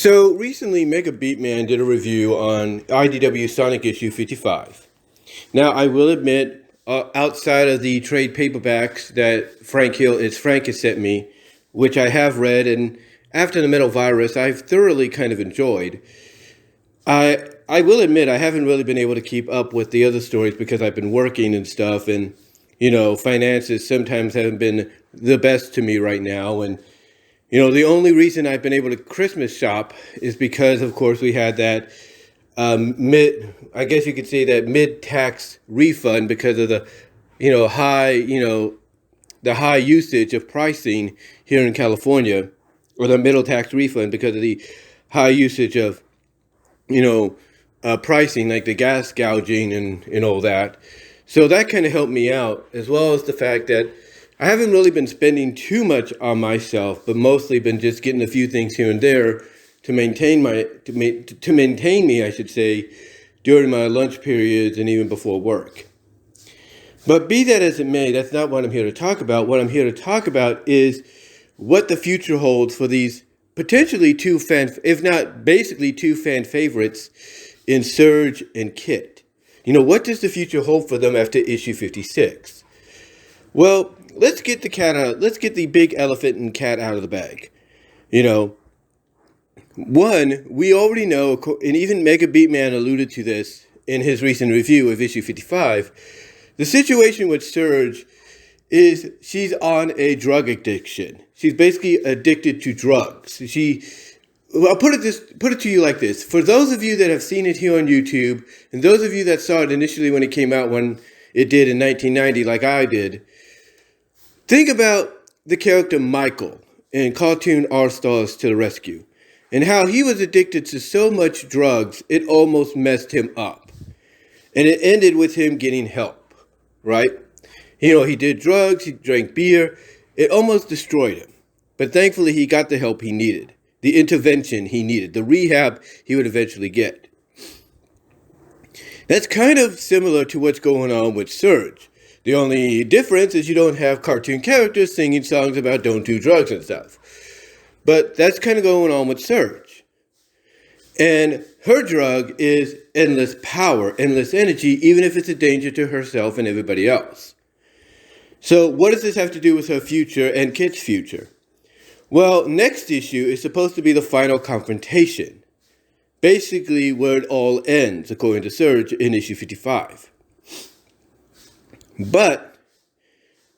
So recently, Mega Beatman did a review on IDW Sonic issue 55. Now, I will admit, outside of the trade paperbacks that Frank has sent me, which I have read, and after the Metal Virus, I've thoroughly kind of enjoyed. I will admit I haven't really been able to keep up with the other stories because I've been working and stuff, and finances sometimes haven't been the best to me right now, and the only reason I've been able to Christmas shop is because, of course, we had that I guess you could say that mid-tax refund because of the, the high usage of pricing here in California, or the middle tax refund because of the high usage of, pricing, like the gas gouging and all that. So that kind of helped me out, as well as the fact that I haven't really been spending too much on myself, but mostly been just getting a few things here and there to maintain me, I should say, during my lunch periods and even before work. But be that as it may, that's not what I'm here to talk about. What I'm here to talk about is what the future holds for these potentially two if not basically two fan favorites in Surge and Kit. What does the future hold for them after issue 56? Well, let's get the big elephant and cat out of the bag. One, we already know, and even Mega Beatman alluded to this in his recent review of issue 55, the situation with Surge is she's on a drug addiction. She's basically addicted to drugs. I'll put it to you like this. For those of you that have seen it here on YouTube, and those of you that saw it initially when it came out, when it did in 1990, like I did, think about the character Michael in cartoon R-Stars to the Rescue, and how he was addicted to so much drugs, it almost messed him up. And it ended with him getting help, right? He did drugs, he drank beer, it almost destroyed him. But thankfully, he got the help he needed, the intervention he needed, the rehab he would eventually get. That's kind of similar to what's going on with Surge. The only difference is you don't have cartoon characters singing songs about don't do drugs and stuff. But that's kind of going on with Surge. And her drug is endless power, endless energy, even if it's a danger to herself and everybody else. So what does this have to do with her future and Kit's future? Well, next issue is supposed to be the final confrontation. Basically where it all ends, according to Surge, in issue 55. But,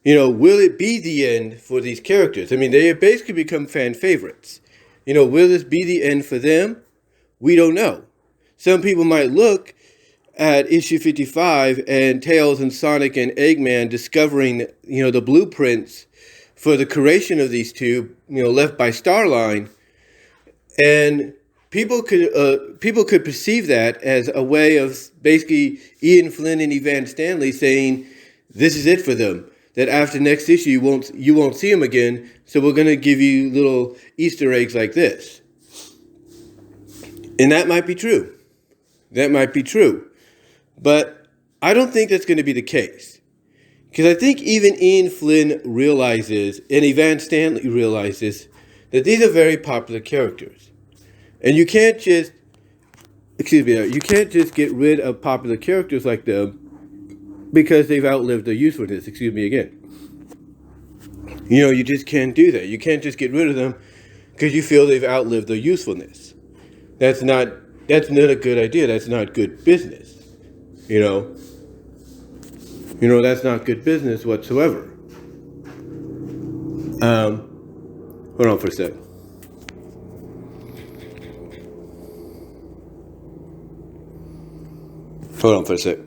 will it be the end for these characters? I mean, they have basically become fan favorites. Will this be the end for them? We don't know. Some people might look at issue 55 and Tails and Sonic and Eggman discovering, the blueprints for the creation of these two, left by Starline. And people could perceive that as a way of basically Ian Flynn and Evan Stanley saying, this is it for them. That after next issue, you won't see them again. So we're going to give you little Easter eggs like this. And that might be true. That might be true. But I don't think that's going to be the case. Because I think even Ian Flynn realizes, and Evan Stanley realizes, that these are very popular characters. And you can't just get rid of popular characters like them because they've outlived their usefulness. You just can't do that. You can't just get rid of them because you feel they've outlived their usefulness. That's not a good idea. That's not good business. That's not good business whatsoever. Hold on for a sec. Hold on for a sec.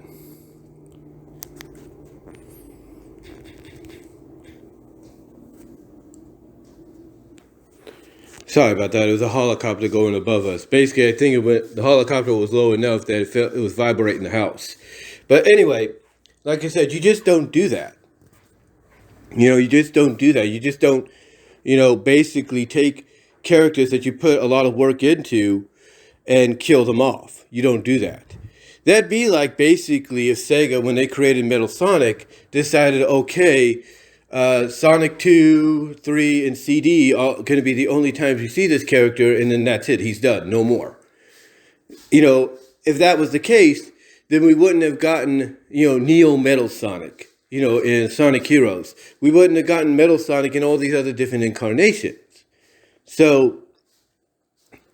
Sorry about that. It was a helicopter going above us. Basically, I think the helicopter was low enough that it was vibrating the house. But anyway, like I said, you just don't do that. You just don't do that. You just don't, basically take characters that you put a lot of work into and kill them off. You don't do that. That'd be like basically if Sega, when they created Metal Sonic, decided, okay, Sonic 2, 3, and CD are going to be the only times you see this character, and then that's it. He's done. No more. If that was the case, then we wouldn't have gotten, Neo Metal Sonic, in Sonic Heroes. We wouldn't have gotten Metal Sonic in all these other different incarnations. So,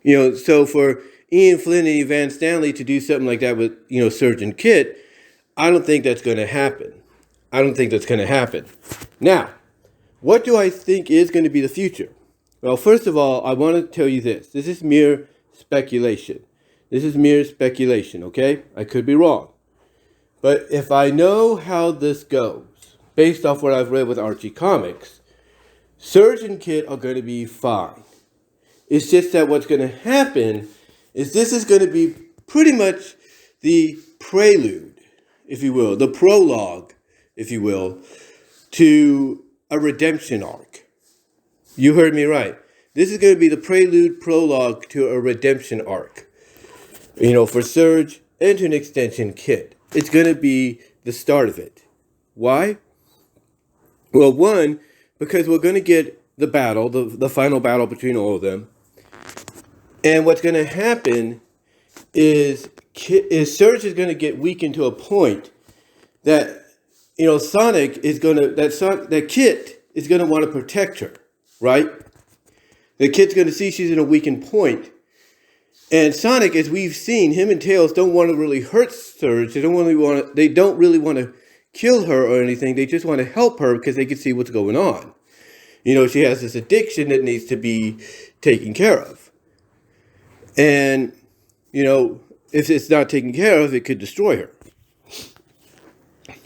so for Ian Flynn and Van Stanley to do something like that with, Surge and Kit, I don't think that's going to happen. Now, what do I think is going to be the future? Well, first of all, I want to tell you this. This is mere speculation. Okay? I could be wrong. But if I know how this goes, based off what I've read with Archie Comics, Surge and Kit are going to be fine. It's just that what's going to happen is this is going to be pretty much the prelude, if you will, the prologue, if you will, to a redemption arc. You heard me right. This is going to be the prologue to a redemption arc. For Surge and to an extension Kit. It's going to be the start of it. Why? Well, one, because we're going to get the battle, the final battle between all of them. And what's going to happen is Surge is going to get weakened to a point that Sonic is going to, that Kit is going to want to protect her, right? The Kit's going to see she's in a weakened point. And Sonic, as we've seen, him and Tails don't want to really hurt Surge. They don't really want to kill her or anything. They just want to help her because they can see what's going on. She has this addiction that needs to be taken care of. And, if it's not taken care of, it could destroy her.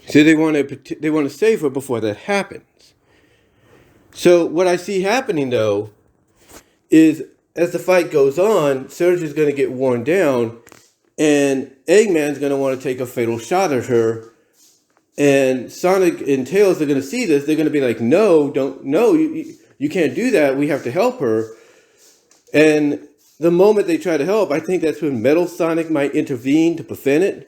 So they want to save her before that happens. So what I see happening, though, is as the fight goes on, Surge is going to get worn down, and Eggman's going to want to take a fatal shot at her. And Sonic and Tails are going to see this. They're going to be like, no, you can't do that. We have to help her. And the moment they try to help, I think that's when Metal Sonic might intervene to prevent it.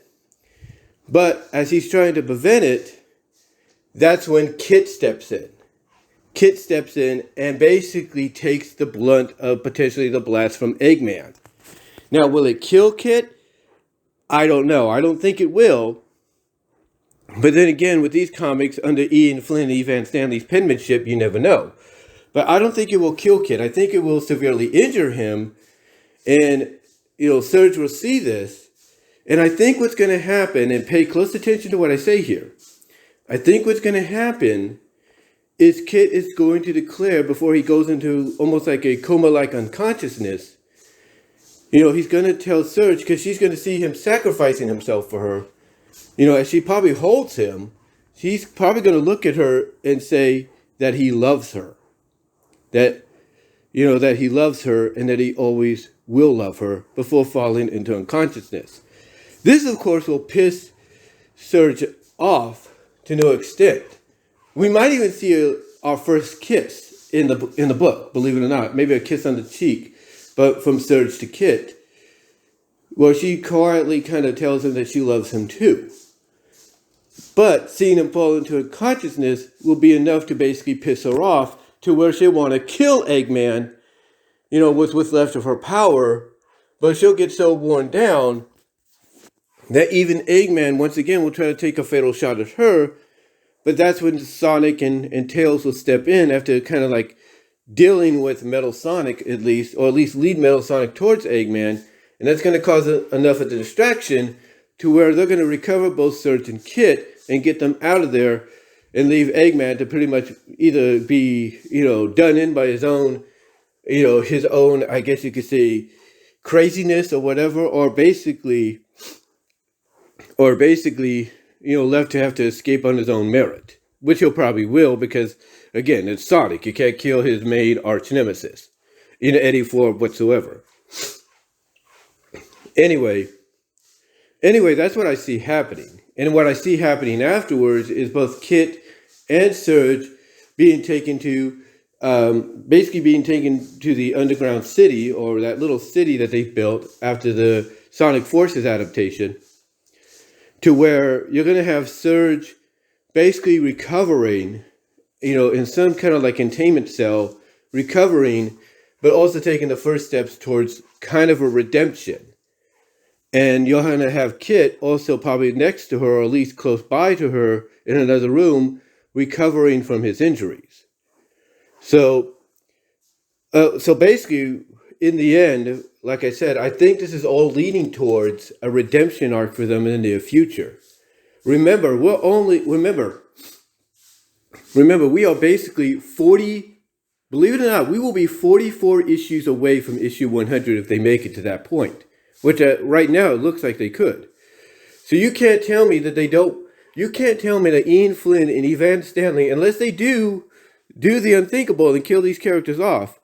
But as he's trying to prevent it, that's when Kit steps in. Kit steps in and basically takes the blunt of potentially the blast from Eggman. Now, will it kill Kit? I don't know. I don't think it will. But then again, with these comics under Ian Flynn and Van Stanley's penmanship, you never know. But I don't think it will kill Kit. I think it will severely injure him. And, Surge will see this. And I think what's going to happen, and pay close attention to what I say here. I think what's going to happen is Kit is going to declare before he goes into almost like a coma-like unconsciousness. He's going to tell Surge, because she's going to see him sacrificing himself for her. As she probably holds him, she's probably going to look at her and say that he loves her. That he loves her and that he always will love her before falling into unconsciousness. This, of course, will piss Surge off to no extent. We might even see our first kiss in the book, believe it or not. Maybe a kiss on the cheek, but from Surge to Kit. Well, she quietly kind of tells him that she loves him too. But seeing him fall into unconsciousness will be enough to basically piss her off to where she'll want to kill Eggman, with what's left of her power. But she'll get so worn down that even Eggman, once again, will try to take a fatal shot at her. But that's when Sonic and Tails will step in after kind of like dealing with Metal Sonic at least, or at least lead Metal Sonic towards Eggman. And that's going to cause enough of the distraction to where they're going to recover both Surge and Kit and get them out of there and leave Eggman to pretty much either be, done in by his own, I guess you could say, craziness or whatever, or basically, left to have to escape on his own merit, which he'll probably will because, again, it's Sonic. You can't kill his main arch nemesis in any form whatsoever. Anyway, that's what I see happening. And what I see happening afterwards is both Kit and Surge being taken to the underground city, or that little city that they built after the Sonic Forces adaptation, to where you're going to have Surge basically recovering in some kind of like containment cell, recovering, but also taking the first steps towards kind of a redemption. And you're going to have Kit also probably next to her, or at least close by to her in another room, recovering from his injuries. So basically, in the end, like I said, I think this is all leading towards a redemption arc for them in the near future. Remember, we are basically 40, believe it or not, we will be 44 issues away from issue 100 if they make it to that point, which right now it looks like they could. So you can't tell me that you can't tell me that Ian Flynn and Evan Stanley, unless they do the unthinkable and kill these characters off,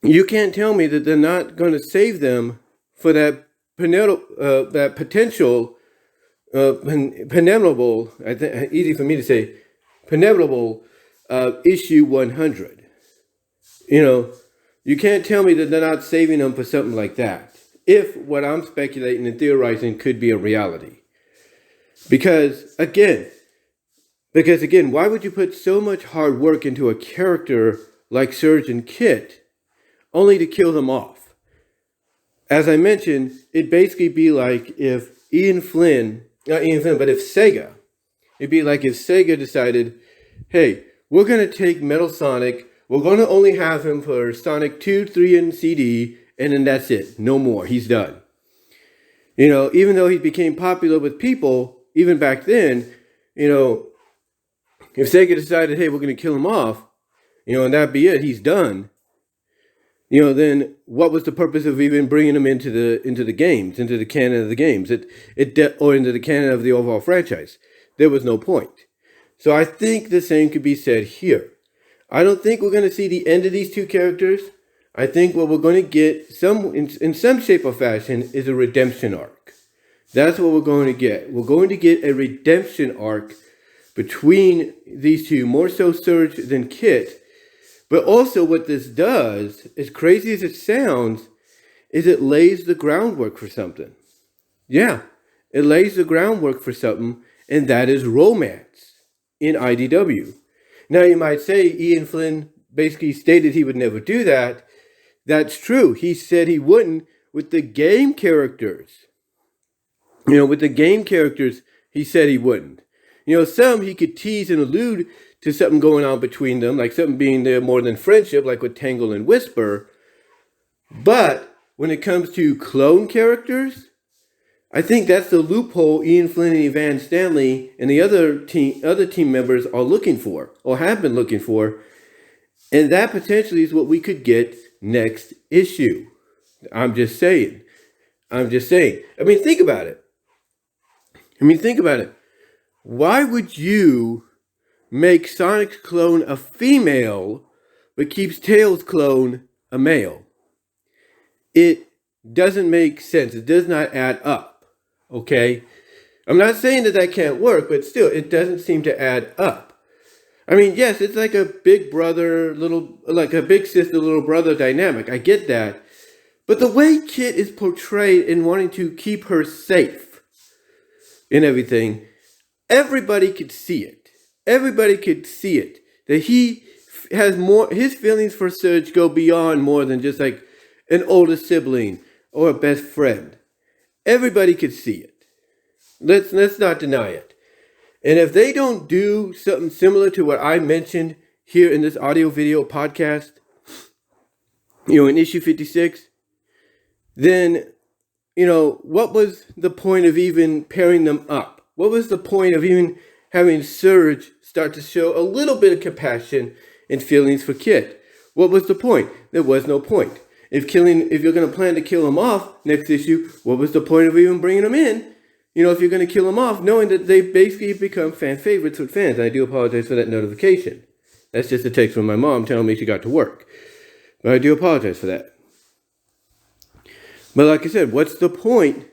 you can't tell me that they're not going to save them for that potential penevitable, easy for me to say, penevitable issue 100. You can't tell me that they're not saving them for something like that, if what I'm speculating and theorizing could be a reality. Because again, why would you put so much hard work into a character like Surgeon Kit only to kill them off? As I mentioned, it'd basically be like if if Sega, it'd be like if Sega decided, hey, we're going to take Metal Sonic, we're going to only have him for Sonic 2, 3, and CD, and then that's it. No more. He's done. Even though he became popular with people, even back then, if Sega decided, hey, we're going to kill him off, and that'd be it, he's done, then what was the purpose of even bringing him into the games, into the canon of the games, or into the canon of the overall franchise? There was no point. So I think the same could be said here. I don't think we're going to see the end of these two characters. I think what we're going to get in some shape or fashion is a redemption arc. That's what we're going to get. We're going to get a redemption arc between these two, more so Surge than Kit. But also what this does, as crazy as it sounds, is it lays the groundwork for something. Yeah, it lays the groundwork for something, and that is romance in IDW. Now you might say Ian Flynn basically stated he would never do that. That's true. He said he wouldn't with the game characters. With the game characters, he said he wouldn't. Some he could tease and allude to something going on between them, like something being there more than friendship, like with Tangle and Whisper. But when it comes to clone characters, I think that's the loophole Ian Flynn and Evan Stanley and the other team members are looking for, or have been looking for. And that potentially is what we could get next issue. I'm just saying. I mean, think about it. Why would you make Sonic's clone a female, but keeps Tails' clone a male? It doesn't make sense. It does not add up. Okay? I'm not saying that can't work, but still, it doesn't seem to add up. I mean, yes, it's like a big brother, like a big sister, little brother dynamic. I get that. But the way Kit is portrayed in wanting to keep her safe and everything, everybody could see it. That he has more, his feelings for Surge go beyond more than just like an older sibling or a best friend. Everybody could see it. Let's not deny it. And if they don't do something similar to what I mentioned here in this audio video podcast, in issue 56, then, what was the point of even pairing them up? What was the point of even having Surge start to show a little bit of compassion and feelings for Kit? What was the point? There was no point. If you're going to plan to kill him off next issue, what was the point of even bringing him in? If you're going to kill him off, knowing that they basically become fan favorites with fans. I do apologize for that notification. That's just a text from my mom telling me she got to work. But I do apologize for that. But like I said, what's the point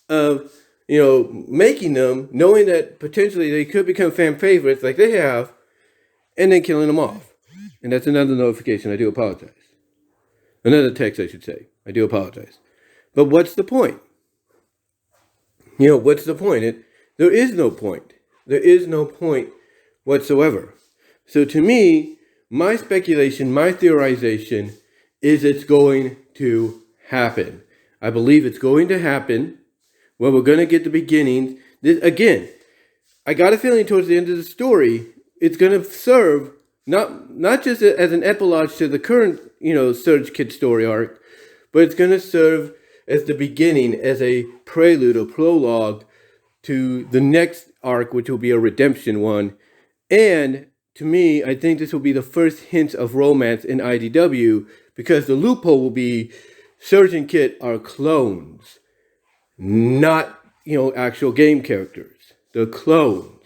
of, making them, knowing that potentially they could become fan favorites like they have, and then killing them off? And that's another notification. I do apologize. Another text, I should say. I do apologize. But what's the point? What's the point? There is no point. There is no point whatsoever. So to me, my speculation, my theorization is it's going to happen. I believe it's going to happen. Well, we're going to get the beginnings. Again, I got a feeling towards the end of the story, it's going to serve not just as an epilogue to the current, Surge Kid story arc, but it's going to serve as the beginning, as a prelude, a prologue to the next arc, which will be a redemption one. And to me, I think this will be the first hints of romance in IDW, because the loophole will be Surge and Kit are clones, not, actual game characters. They're clones,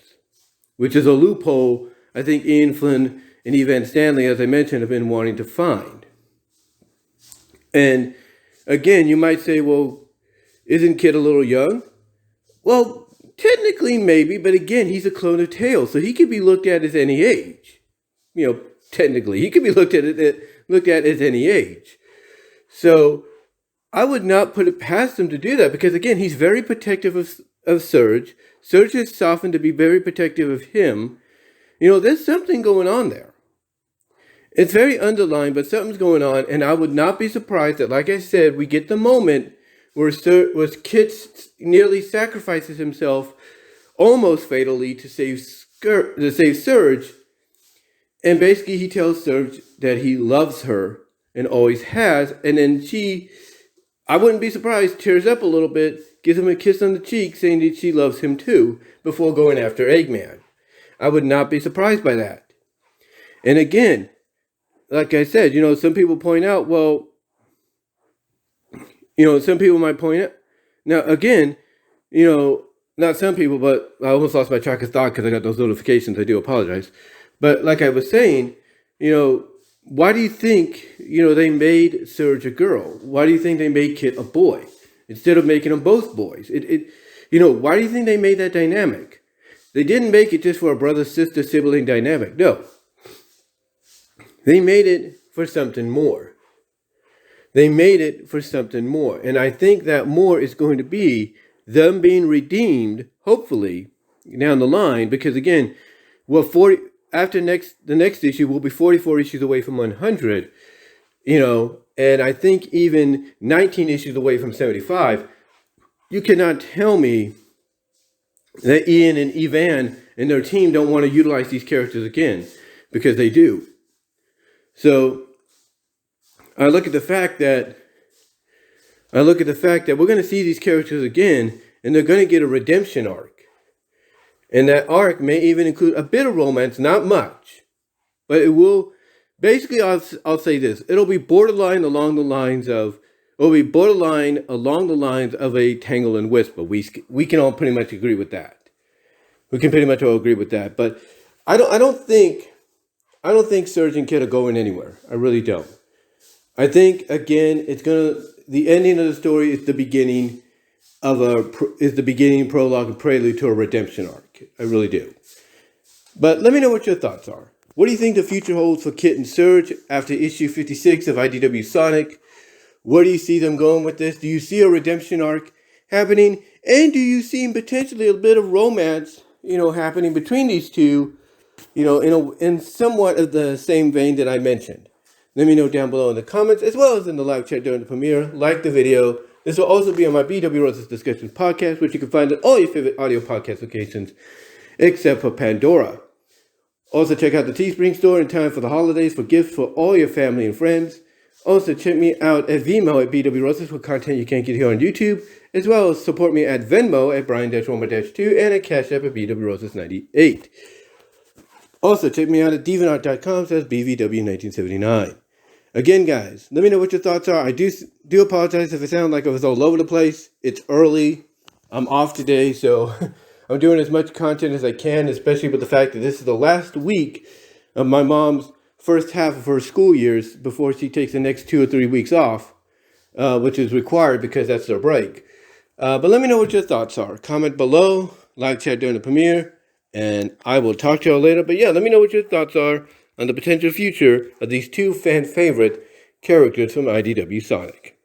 which is a loophole I think Ian Flynn and Evan Stanley, as I mentioned, have been wanting to find. And again, you might say, well, isn't Kit a little young? Well, technically maybe, but again, he's a clone of Tails, so he could be looked at as any age. Technically, he could be looked at as any age. So I would not put it past him to do that, because again, he's very protective of Surge. Surge has softened to be very protective of him. There's something going on there. It's very underlined, but something's going on, and I would not be surprised that, like I said, we get the moment where Kit nearly sacrifices himself, almost fatally, to save Surge, and basically he tells Surge that he loves her and always has, and then she, I wouldn't be surprised, tears up a little bit, gives him a kiss on the cheek, saying that she loves him too, before going after Eggman. I would not be surprised by that. And again, like I said, some people point out, well, some people might point out, now again, not some people, but I almost lost my track of thought because I got those notifications. I do apologize. But like I was saying, why do you think, they made Surge a girl? Why do you think they made Kit a boy instead of making them both boys? Why do you think they made that dynamic? They didn't make it just for a brother-sister sibling dynamic. No. They made it for something more. They made it for something more. And I think that more is going to be them being redeemed, hopefully, down the line. Because again, after the next issue, we'll be 44 issues away from 100. And I think even 19 issues away from 75. You cannot tell me that Ian and Evan and their team don't want to utilize these characters again, because they do. So I look at the fact that we're going to see these characters again, and they're going to get a redemption arc. And that arc may even include a bit of romance, not much, but it will. Basically, I'll say this: it'll be borderline along the lines of a Tangle and Wisp. But we can all pretty much agree with that. We can pretty much all agree with that. But I don't think Surge and Kid are going anywhere. I really don't. I think again, the ending of the story is the beginning prologue and prelude to a redemption arc. I really do. But let me know what your thoughts are. What do you think the future holds for Kit and Surge after issue 56 of IDW Sonic? Where do you see them going with this? Do you see a redemption arc happening? And do you see potentially a bit of romance, happening between these two, in somewhat of the same vein that I mentioned? Let me know down below in the comments, as well as in the live chat during the premiere. Like the video. This will also be on my BW Roses Discussions podcast, which you can find on all your favorite audio podcast locations, except for Pandora. Also, check out the Teespring store in time for the holidays for gifts for all your family and friends. Also, check me out at VENMO at BW Roses for content you can't get here on YouTube, as well as support me at Venmo at Brian-Roma-2 and at Cash App at BW Roses 98. Also, check me out at DeviantArt.com/BVW1979. Again, guys, let me know what your thoughts are. I do apologize if it sounds like I was all over the place. It's early. I'm off today, so I'm doing as much content as I can, especially with the fact that this is the last week of my mom's first half of her school years before she takes the next 2 or 3 weeks off, which is required because that's their break. But let me know what your thoughts are. Comment below, live chat during the premiere, and I will talk to y'all later. But yeah, let me know what your thoughts are on the potential future of these two fan favorite characters from IDW Sonic.